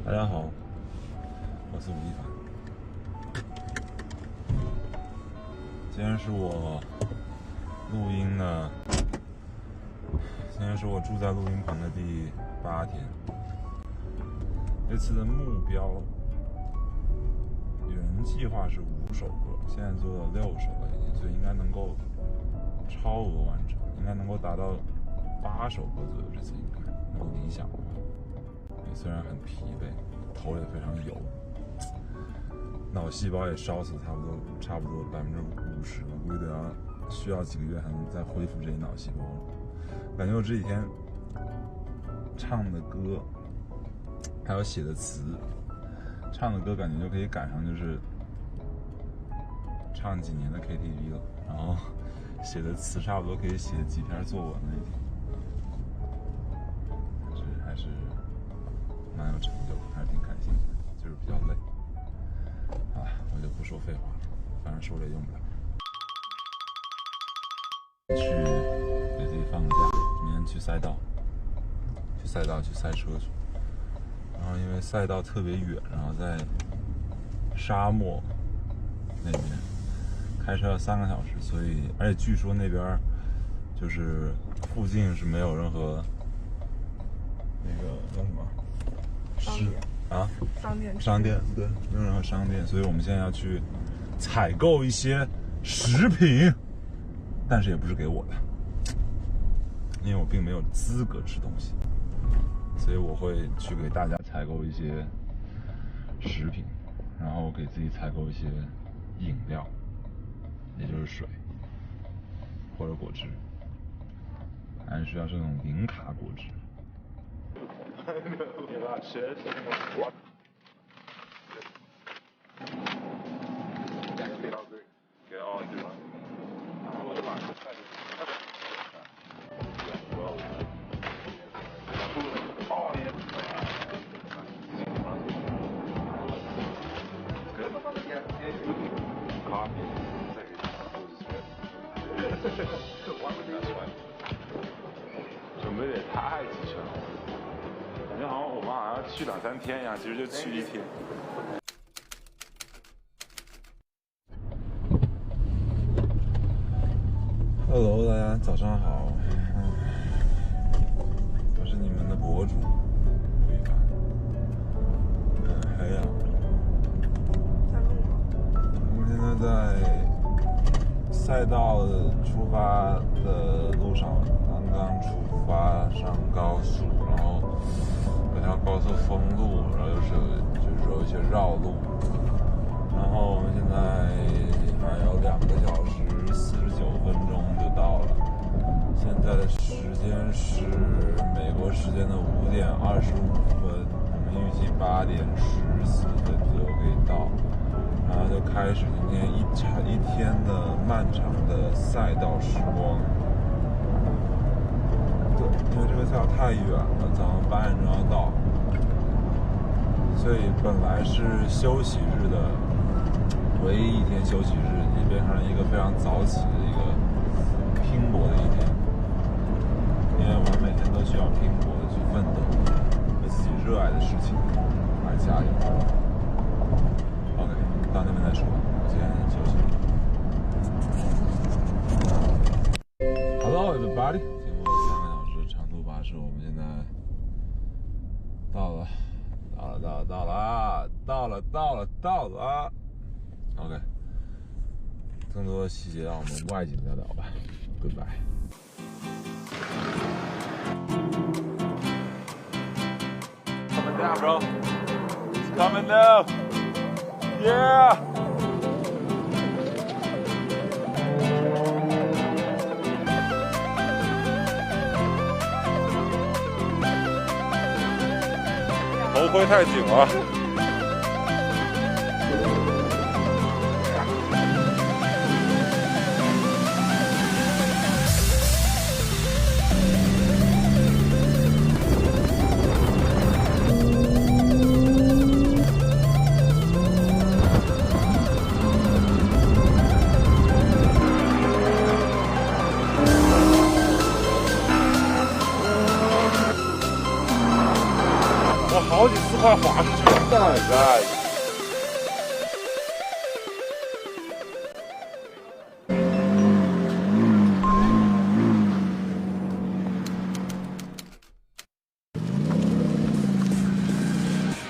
大家好，我是吴亦凡。今天是我录音的，今天是我住在录音棚的第8天。这次的目标原计划是5首歌，现在做了6首了已经，所以应该能够超额完成，应该能够达到8首歌左右。这次应该能够理想的话。虽然很疲惫，头也非常油，脑细胞也烧死差不多50%了，估计需要几个月才能再恢复这些脑细胞。感觉我这几天唱的歌，还有写的词，唱的歌感觉就可以赶上就是唱几年的 KTV 了，然后写的词差不多可以写几篇作文了已经。还是蛮有成就，还是挺开心的，就是比较累。好了，我就不说废话了，反正说了也用不了。去给自己放个假，明天去赛道去赛车去。然后因为赛道特别远，然后在沙漠那边开车要3个小时，所以而且据说那边就是附近是没有任何那个叫什么商店，对，没有任何商店，所以我们现在要去采购一些食品，但是也不是给我的，因为我并没有资格吃东西，所以我会去给大家采购一些食品，然后给自己采购一些饮料，也就是水或者果汁，还是需要这种零卡果汁。You got shit? What? Get all you want. Oh, yeah. Good? Coffee. Why would they do that? 准备也太齐全了。感觉好像我们好像去2、3天一样，其实就去1天。Hello， 大家早上好，我是你们的博主吴亦凡。很黑啊。在录吗？我们现在在赛道出发的路上，刚出发上高速，然后有条高速封路，然后就是有一些绕路，然后我们现在还有2个小时49分钟就到了。现在的时间是美国时间的5点25分，我们预计8点14分左右可以到，然后就开始今天一天的漫长的赛道时光。对，因为这个赛道太远了，早上8点钟要到，所以本来是休息日的唯一一天休息日，也变成了一个非常早起的一个拼搏的一天。因为我们每天都需要拼搏的去奋斗，为自己热爱的事情而加油。OK， 到那边再说，我先休息。Hello everybody， 经过3个小时的长途巴士，我们现在到了。OK， 更多的细节让我们外景再聊吧。Goodbye。Coming down, bro. It's coming down. Yeah. 头盔太紧了。好好几次快滑出去了。大概。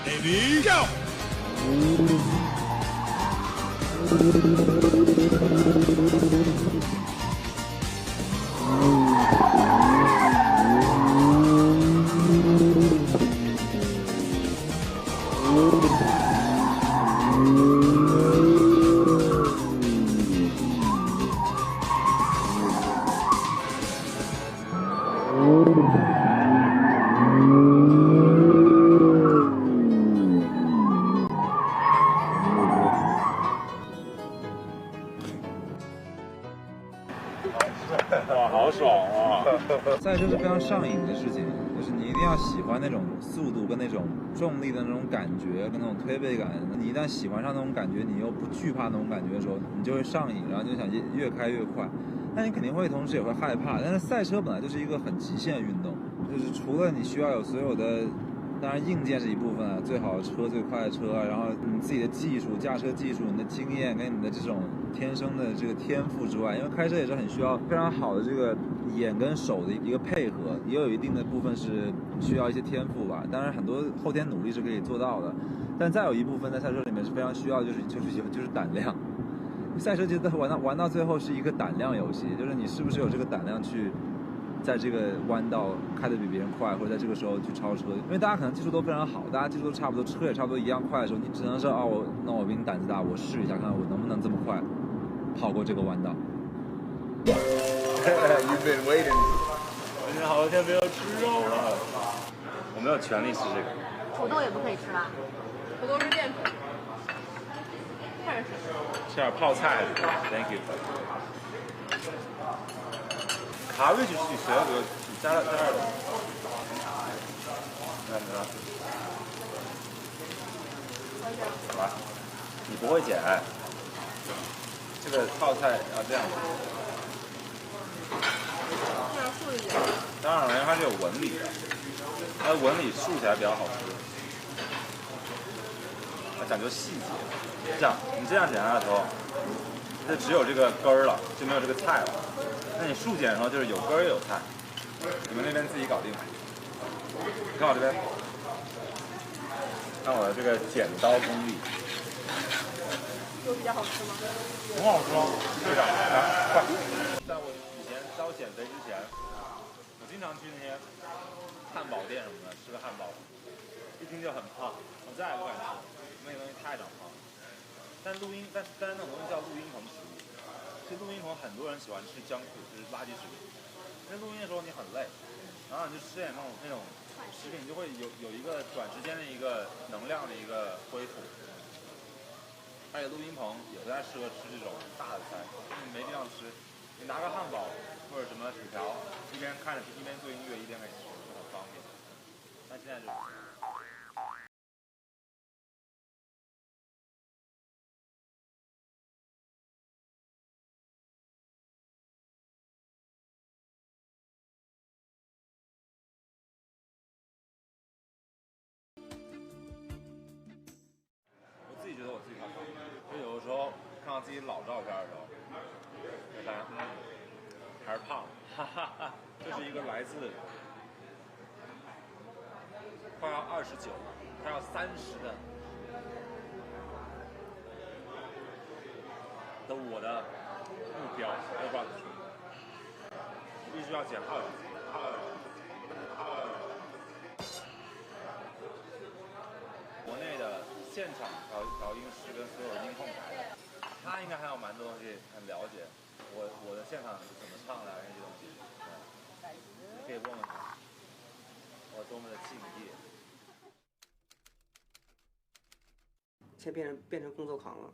Baby, go! 哇，好爽啊！赛车是非常上瘾的事情，就是你一定要喜欢那种速度跟那种重力的那种感觉，跟那种推背感。你一旦喜欢上那种感觉，你又不惧怕那种感觉的时候，你就会上瘾，然后就想越开越快。但你肯定会同时也会害怕。但是赛车本来就是一个很极限运动，就是除了你需要有所有的。当然，硬件是一部分啊，最好的车、最快的车，然后你自己的技术、驾车技术、你的经验跟你的这种天生的这个天赋之外，因为开车也是很需要非常好的这个眼跟手的一个配合，也有一定的部分是需要一些天赋吧。当然，很多后天努力是可以做到的，但再有一部分在赛车里面是非常需要，就是胆量。赛车其实玩到最后是一个胆量游戏，就是你是不是有这个胆量去。在这个弯道开得比别人快，或者在这个时候去超车，因为大家可能技术都非常好，大家技术都差不多，车也差不多一样快的时候，你只能说那我比你胆子大，我试一下看我能不能这么快跑过这个弯道。You've been waiting. 我今天好多天没有吃肉了，我没有权利吃这个。土豆也不可以吃吧？土豆是淀粉。看着是。吃点泡菜 ，Thank you。卡位就是谁要个加点的，看着，来，你不会剪，这个泡菜要这样子，这样竖着剪。当然了，因为它是有纹理的，它的纹理竖起来比较好吃，它讲究细节。这样，你这样剪下来的时候，就只有这个根儿了，就没有这个菜了。那你竖剪的时候就是有根儿有菜，你们那边自己搞定。你看我这边，看我的这个剪刀功力，有比较好吃吗？很好吃哦，队长，来，快！在我以前招减肥之前，我经常去那些汉堡店什么的吃个汉堡，一听就很胖，我再也不敢吃，那个东西太长胖了。但那种东西叫录音棚食物。其实录音棚很多人喜欢吃姜苦，就是垃圾食品。因为录音的时候你很累，然后你就吃点那种食品，就会有一个短时间的一个能量的一个恢复。而且录音棚也不太适合吃这种大的菜，你没地方吃，你拿个汉堡或者什么薯条，一边看着一边做音乐一边可以吃，就很方便。但现在就。自己觉得我自己很胖，就有的时候看到自己老照片的时候，就发现还是胖，哈哈哈。这是一个来自快要29、快要30的我的目标，我也不知道怎么说，必须要减20斤。国内的现场调音师跟所有音控台的，他应该还有蛮多东西很了解。我的现场是怎么唱的那些东西，你可以问问他，我多么的敬业。现在变成工作狂了，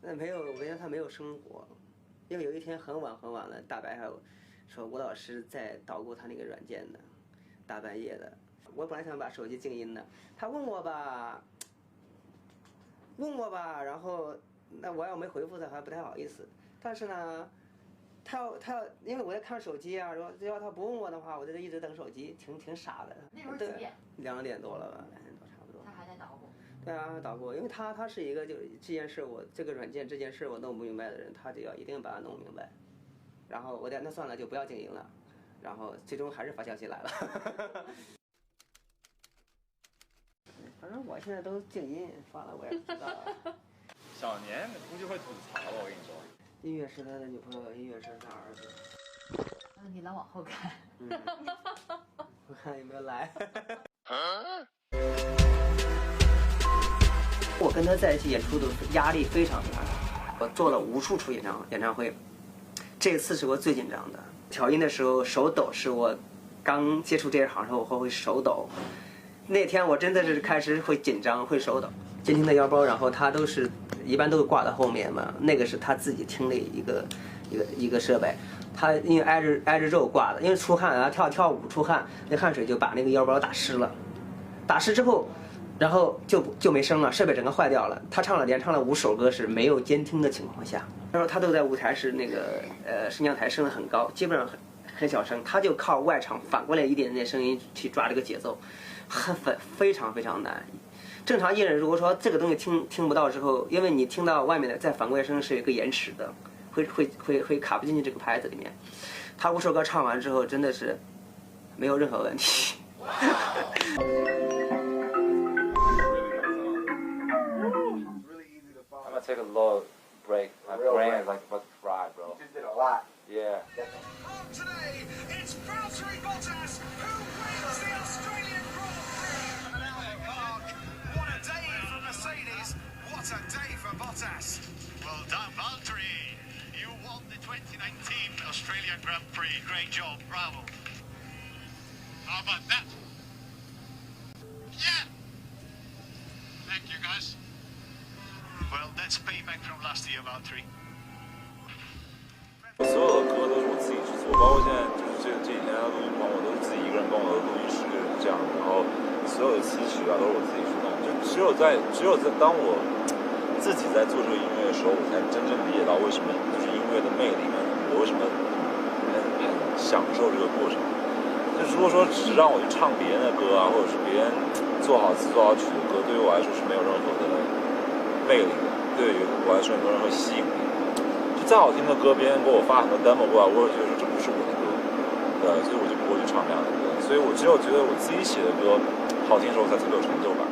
我觉得他没有生活，因为有一天很晚了，大白还有说吴老师在捣鼓他那个软件的，大半夜的。我本来想把手机静音的，他问我吧，然后那我要没回复他还不太好意思，但是呢，他要，因为我在看手机啊，如果只要他不问我的话，我就一直等手机，挺傻的。那时候几点？2点多了吧，2点多差不多。他还在捣鼓。对啊，捣鼓，因为他是一个就这件事我这个软件这件事我弄不明白的人，他就要一定把它弄明白。然后我那算了，就不要静音了。然后最终还是发消息来了。反正我现在都静音，算了，我也不知道。小年估计会吐槽的，我跟你说。音乐是他的女朋友，音乐是他儿子。你来往后看。我看有没有来。我跟他在一起演出的压力非常大，我做了无数出演唱会，这次是我最紧张的。调音的时候手抖，是我刚接触这一行的时候我会手抖。那天我真的是开始会紧张，会手抖。监听的腰包，然后他一般都是挂在后面嘛，那个是他自己听的一个设备。他因为挨着肉挂的，因为出汗啊，跳舞出汗，那汗水就把那个腰包打湿了。打湿之后，然后就没声了，设备整个坏掉了。他连唱了5首歌是没有监听的情况下，他说他都在舞台是那个升降台升得很高，基本上很小声，他就靠外场反过来一点点声音去抓这个节奏，非常非常难。正常艺人如果说这个东西听不到之后，因为你听到外面的再反过来声是有一个延迟的，会卡不进去这个拍子里面。他5首歌唱完之后真的是没有任何问题。I'm gonna take a little break. My brain is like about to fry, bro. You just did a lot. Yeah. Today, it's Valtteri Bottas who wins the Australian Grand Prix at Albert Park. What a day for Mercedes. What a day for Bottas. Well done, Valtteri. You won the 2019 Australian Grand Prix. Great job. Bravo. How about that? Yeah. Thank you, guys. Well, that's payback from last year, Valtteri. 所有的歌都是我自己制作，包括现在就是这几年的录音棚，我都是自己一个人跟我的录音师这样，然后所有的词曲啊都是我自己去弄。就只有在当我自己在做这个音乐的时候，我才真正理解到为什么就是音乐的魅力嘛，我为什么很享受这个过程。就如果说只是让我去唱别人的歌啊，或者是别人做好词做好曲的歌，对于我来说是没有任何的魅力的，对于我来说没有任何吸引力。再好听的歌，别人给我发很多 demo 过来，我也觉得说这不是我的歌，对，所以我就不会去唱这样的歌。所以我只有觉得我自己写的歌好听的时候，才特别有成就感。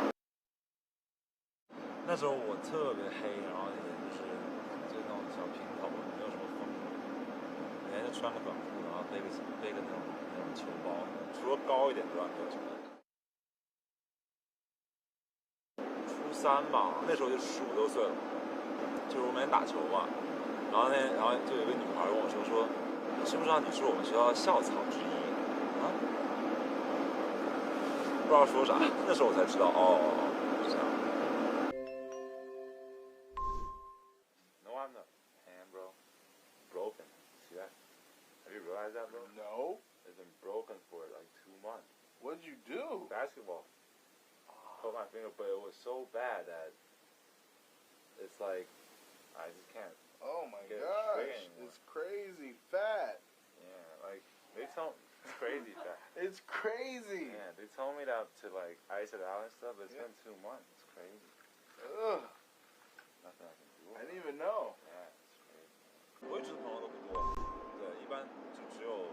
那时候我特别黑，然后也就是那种小平头，没有什么风格，每天就穿个短裤，然后背个那种球包，除了高一点之外没有什么。初3吧，那时候就15、16岁了，就是我每天打球嘛。然后就有一个女孩跟我说，你知不知道你是我们学校的校草之一啊？不知道说啥，那时候我才知道哦，是这样。No, I'm the hand, bro. Broken. See that? Have you realized that, bro? No. It's been broken for like 2 months. What did you do? Basketball. Cut my finger, but it was so bad that it's like I just can't. Oh my Get it gosh, straight anymore. it's crazy fat. Yeah, like they tell it's crazy that. It's crazy. Yeah, they told me that to like ice it out and stuff, but it's been 2 months. It's crazy. Ugh, Nothing I can do. I didn't even know. Yeah, it's crazy. 我一直朋友都不多，对，一般就只有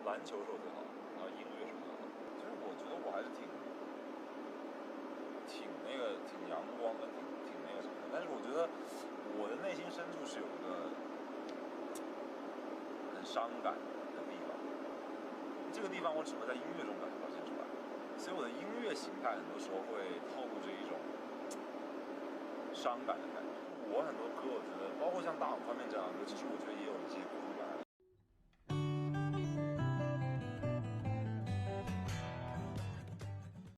篮球是我最好的，然后音乐是我最好的。其实我觉得我还是挺阳光的，挺那个什么的。但是我觉得我的内心深处是有一个很伤感的地方，这个地方我只会在音乐中表现出来，所以我的音乐形态很多时候会透露着一种伤感的感觉。我很多歌，我觉得包括像《大好方面》这样的歌，其实我觉